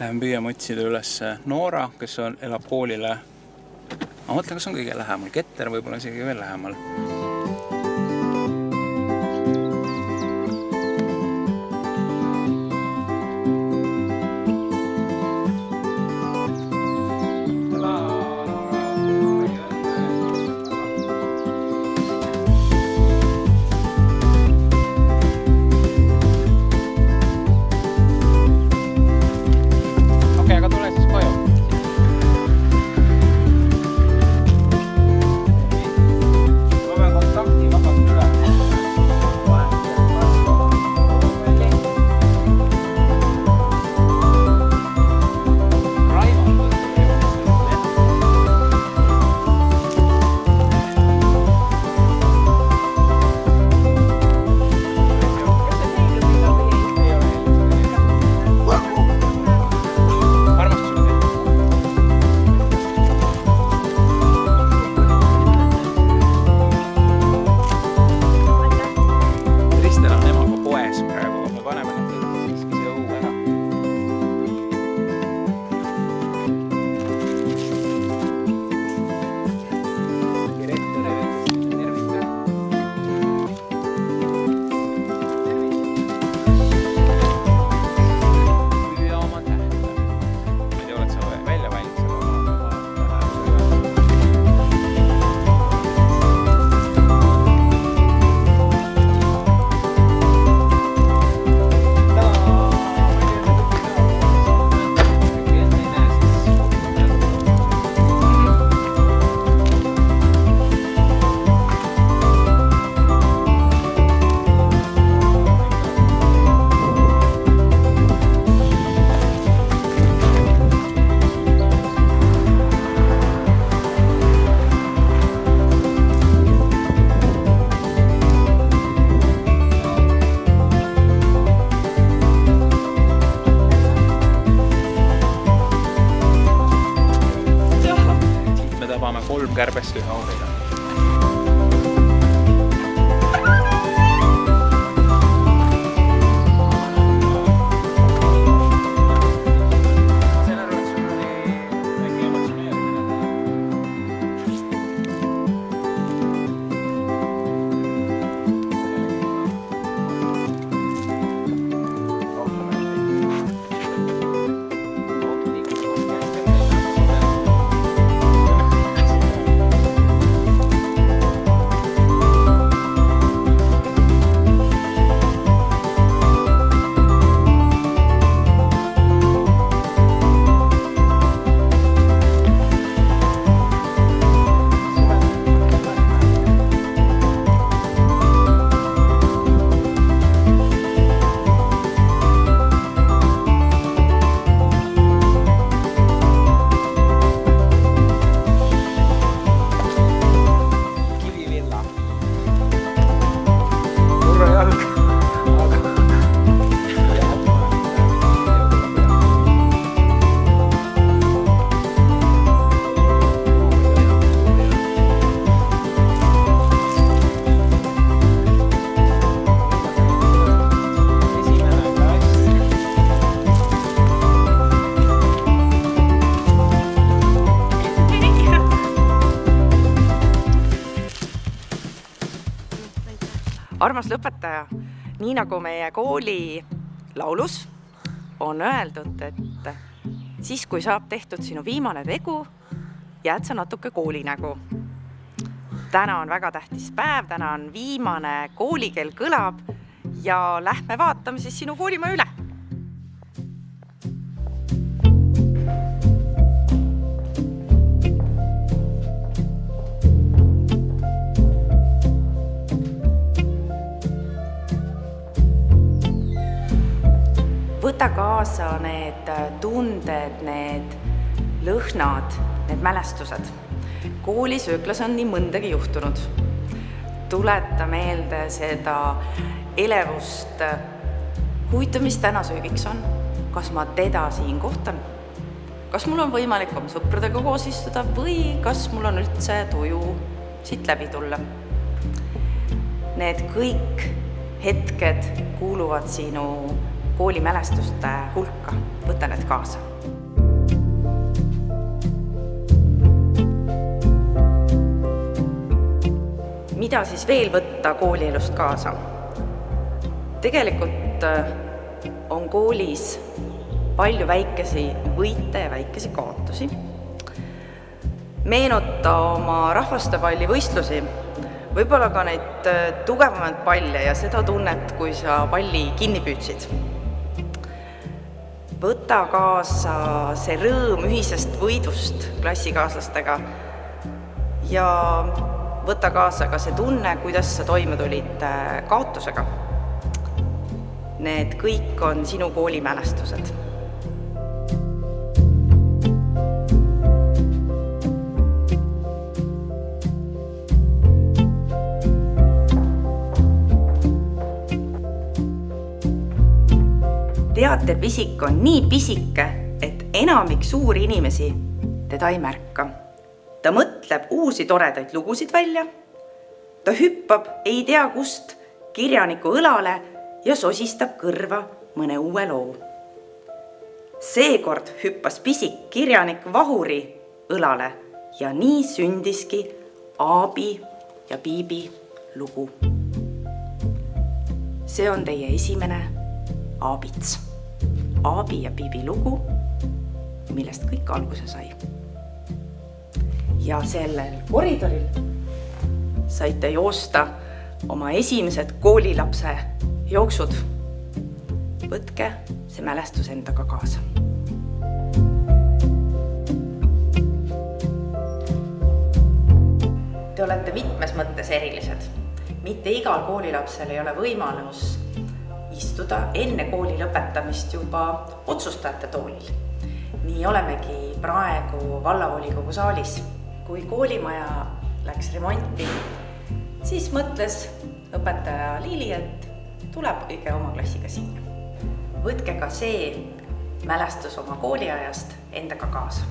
Lähen püüame otsida üles Noora, kes elab koolile. Ma mõtlen, kas on kõige lähemal. Ketter võib-olla isegi veel lähemal. Kolm kärbest ühe hooviga. Armas lõpetaja, nii nagu meie kooli laulus on öeldud, et siis kui saab tehtud sinu viimane tegu, jääd sa natuke koolinägu. Täna on väga tähtis päev, täna on viimane koolikell kõlab ja lähme vaatame siis sinu koolimaja üle. Võta kaasa need tunded, need lõhnad, need mälestused. Koolisööklas on nii mõndagi juhtunud. Tuleta meelde seda elevust, huvitav, mis täna söögiks on. Kas ma teda siin kohtan? Kas mul on võimalik oma sõpradega koos istuda või kas mul on üldse tuju siit läbi tulla? Need kõik hetked kuuluvad sinu koolimälestuste hulka. Võta need kaasa. Mida siis veel võtta koolielust kaasa? Tegelikult on koolis palju väikesi võite ja väikesi kaotusi. Meenuta oma rahvastepalli võistlusi, võib-olla ka neid tugevamaid palle ja seda tunnet, kui sa palli kinni püüdsid. Võta kaasa see rõõm ühisest võidust klassikaaslastega ja võta kaasa ka see tunne, kuidas sa toime tulid kaotusega. Need kõik on sinu koolimälestused. Teaterpisik on nii pisike, et enamik suuri inimesi teda ei märka. Ta mõtleb uusi toredaid lugusid välja, ta hüppab ei tea kust kirjaniku õlale ja sosistab kõrva mõne uue loo. Seekord hüppas pisik kirjanik Vahuri õlale ja nii sündiski Aabi ja Piibi lugu. See on teie esimene Aabits. Aabi ja Piibi lugu, millest kõik alguse sai. Ja sellel koridoril saite joosta oma esimesed koolilapse jooksud. Võtke see mälestus endaga kaasa. Te olete mitmes mõttes erilised. Mitte igal koolilapsel ei ole võimalus istuda enne kooli lõpetamist juba otsustajate toolil. Nii olemegi praegu vallavolikogu saalis. Kui koolimaja läks remonti, siis mõtles õpetaja Liili, et tuleb õige oma klassiga siia. Võtke ka see mälestus oma kooliajast endaga kaasa.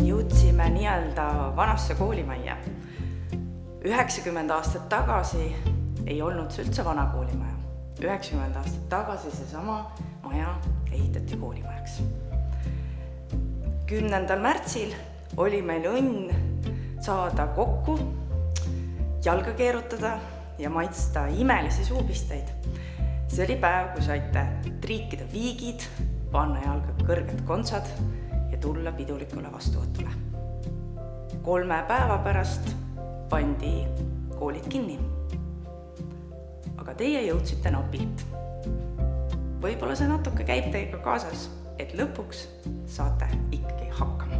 Jõudsime nii-öelda vanasse koolimajja. 90 aastat tagasi ei olnud see üldse vana koolimaja. 90 aastat tagasi seesama maja ehitati koolimajaks. 10. märtsil oli meil õnn saada kokku, jalga keerutada ja maitsta imelisi suupisteid. See oli päev, kui saite triikida viigid, panna jalga kõrged kontsad ja tulla pidulikule vastuvõtule. 3 päeva pärast pandi koolid kinni. Aga teie jõudsite napilt. Võib-olla see natuke käib teiega kaasas, et lõpuks saate ikkagi hakkama.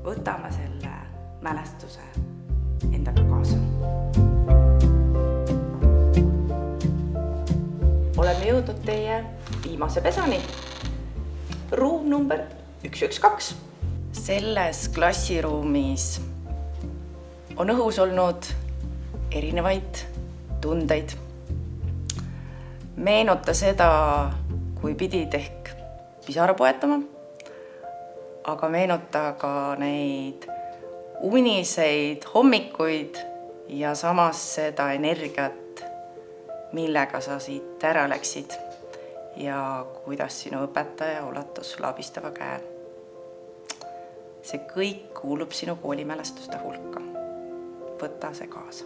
Võtame selle mälestuse endaga kaasa. Oleme jõudnud teie viimase pesani. Ruum number 112. Selles klassiruumis on õhus olnud erinevaid tundeid. Meenuta seda, kui pidid ehk pisara poetama, aga meenuta ka neid uniseid hommikuid ja samas seda energiat, millega sa siit ära läksid ja kuidas sinu õpetaja ulatus labistava käe. See kõik kuulub sinu koolimälestuste hulka. Võta see kaasa.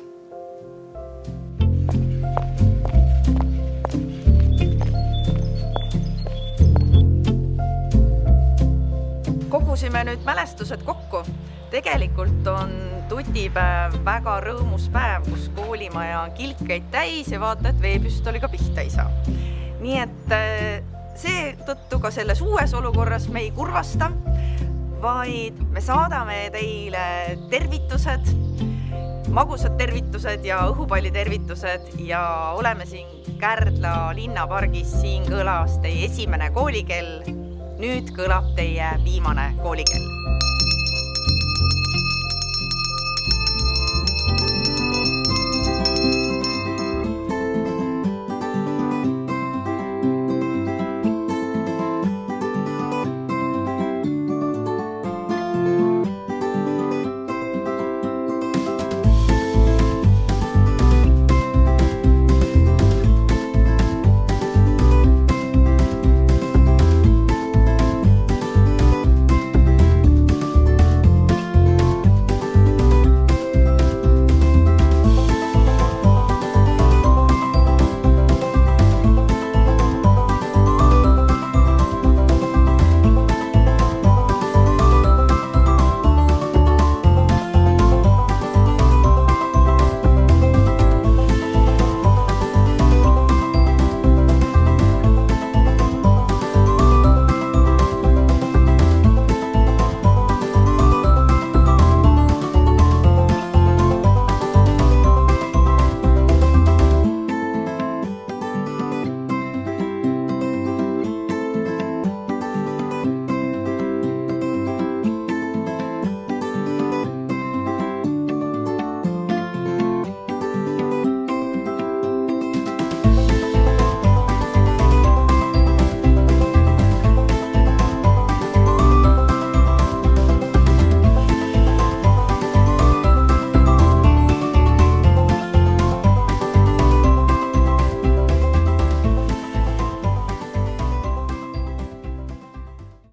Kogusime nüüd mälestused kokku. Tegelikult on tutipäev väga rõõmus päev, kus koolimaja on kilkeid täis ja vaata, et veepüstoliga pihta ei saa. Nii et seetõttu ka selles uues olukorras me ei kurvasta, vaid me saadame teile tervitused, magusad tervitused ja õhupallitervitused ja oleme siin Kärdla linnapargis. Siin kõlas teie esimene koolikell, nüüd kõlab teie viimane koolikell.